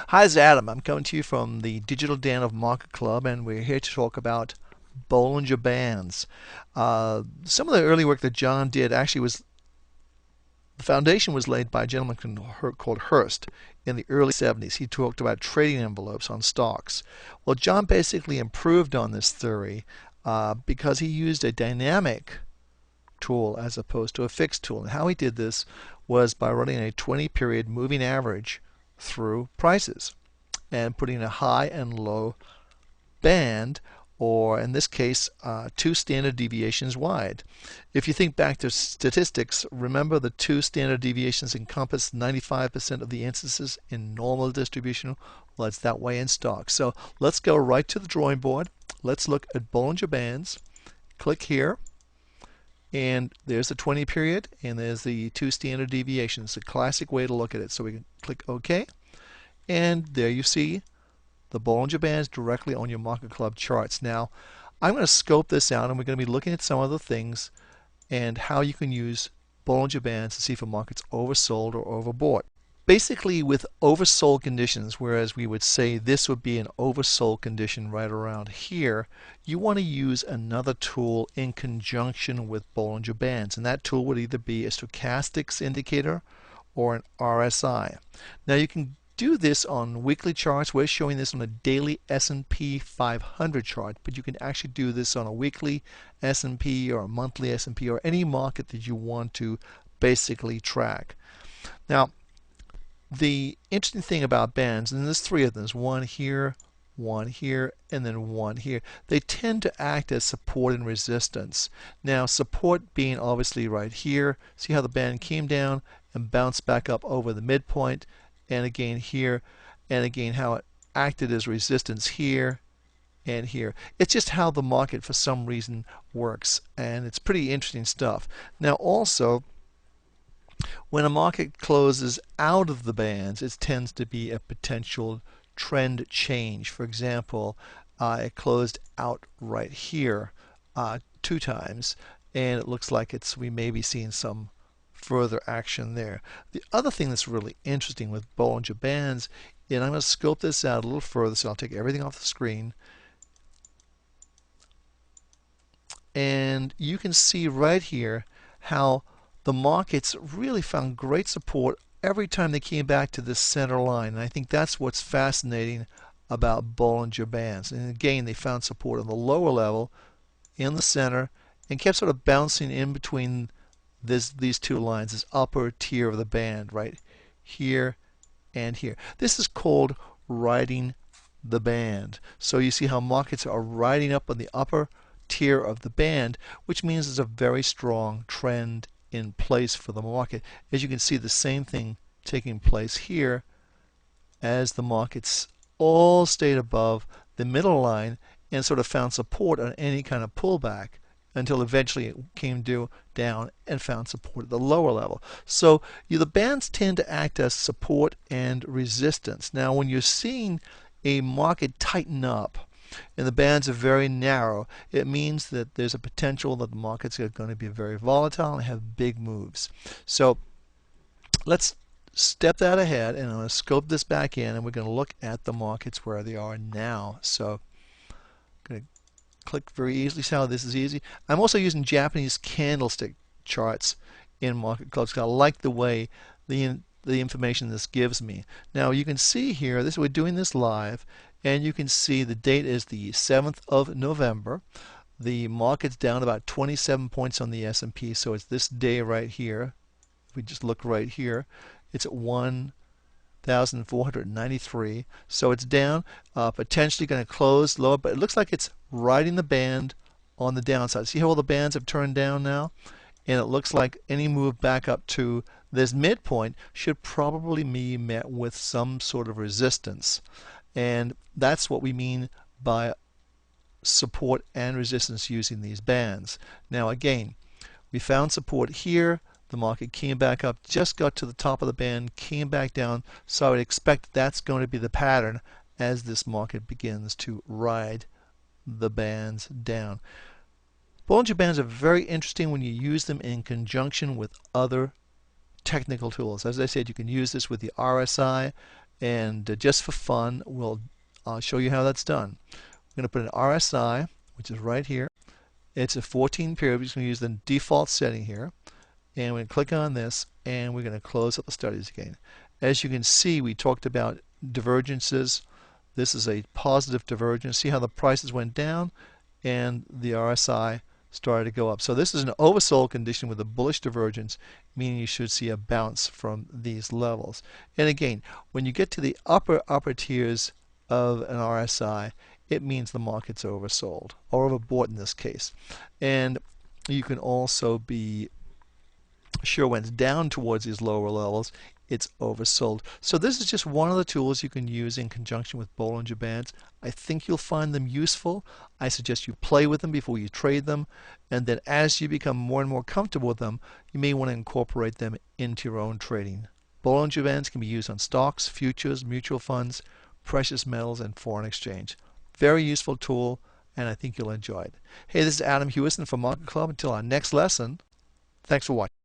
Hi, it's Adam. I'm coming to you from the Digital Dan of Market Club, and we're here to talk about Bollinger Bands. Some of the early work that John did actually was the foundation was laid by a gentleman called Hurst in the early 70s. He talked about trading envelopes on stocks. Well, John basically improved on this theory because he used a dynamic tool as opposed to a fixed tool. And how he did this was by running a 20-period moving average through prices and putting a high and low band, or in this case, two standard deviations wide. If you think back to statistics, remember the two standard deviations encompass 95% of the instances in normal distribution. Well, it's that way in stocks. So let's go right to the drawing board. Let's look at Bollinger Bands. Click here. And there's the 20 period, and there's the two standard deviations. A classic way to look at it. So we can click OK. And there you see the Bollinger Bands directly on your Market Club charts. Now, I'm going to scope this out, and we're going to be looking at some other things and how you can use Bollinger Bands to see if a market's oversold or overbought. Basically, with oversold conditions, whereas we would say this would be an oversold condition right around here, you want to use another tool in conjunction with Bollinger Bands, and that tool would either be a stochastics indicator or an RSI. Now, you can do this on weekly charts. We're showing this on a daily S&P 500 chart, but you can actually do this on a weekly S&P or a monthly S&P or any market that you want to basically track. Now, the interesting thing about bands, and there's three of them, there's one here, and then one here. They tend to act as support and resistance. Now, support being obviously right here. See how the band came down and bounced back up over the midpoint, and again here, and again how it acted as resistance here and here. It's just how the market for some reason works, and it's pretty interesting stuff. Now also, when a market closes out of the bands, it tends to be a potential trend change. For example, it closed out right here two times, and it looks like we may be seeing some further action there. The other thing that's really interesting with Bollinger Bands, and I'm going to scope this out a little further, so I'll take everything off the screen. And you can see right here how the markets really found great support every time they came back to this center line. And I think that's what's fascinating about Bollinger Bands. And again, they found support on the lower level, in the center, and kept sort of bouncing in between these two lines, this upper tier of the band, right here and here. This is called riding the band. So you see how markets are riding up on the upper tier of the band, which means there's a very strong trend in place for the market. As you can see, the same thing taking place here as the markets all stayed above the middle line and sort of found support on any kind of pullback until eventually it came down and found support at the lower level. So the bands tend to act as support and resistance. Now, when you're seeing a market tighten up and the bands are very narrow, it means that there's a potential that the markets are going to be very volatile and have big moves. So let's step that ahead, and I'm going to scope this back in, and we're going to look at the markets where they are now. So I'm going to click very easily. See how this is easy? I'm also using Japanese candlestick charts in Market Clubs because I like the way the information this gives me. Now you can see here, we're doing this live, and you can see the date is the 7th of November. The market's down about 27 points on the S&P, so it's this day right here. If we just look right here, it's at 1,493. So it's down, potentially going to close lower, but it looks like it's riding the band on the downside. See how all the bands have turned down now? And it looks like any move back up to this midpoint should probably be met with some sort of resistance. And that's what we mean by support and resistance using these bands. Now again, we found support here. The market came back up, just got to the top of the band, came back down. So I would expect that's going to be the pattern as this market begins to ride the bands down. Bollinger Bands are very interesting when you use them in conjunction with other technical tools. As I said, you can use this with the RSI And just for fun, I'll show you how that's done. We're going to put an RSI, which is right here. It's a 14 period. We're just going to use the default setting here. And we're going to click on this, and we're going to close up the studies again. As you can see, we talked about divergences. This is a positive divergence. See how the prices went down and the RSI started to go up. So this is an oversold condition with a bullish divergence, meaning you should see a bounce from these levels. And again, when you get to the upper tiers of an RSI, it means the market's oversold, or overbought in this case. And you can also be sure when it's down towards these lower levels, it's oversold. So this is just one of the tools you can use in conjunction with Bollinger Bands. I think you'll find them useful. I suggest you play with them before you trade them, and then as you become more and more comfortable with them, you may want to incorporate them into your own trading. Bollinger Bands can be used on stocks, futures, mutual funds, precious metals, and foreign exchange. Very useful tool, and I think you'll enjoy it. Hey, this is Adam Hewison from Market Club. Until our next lesson, thanks for watching.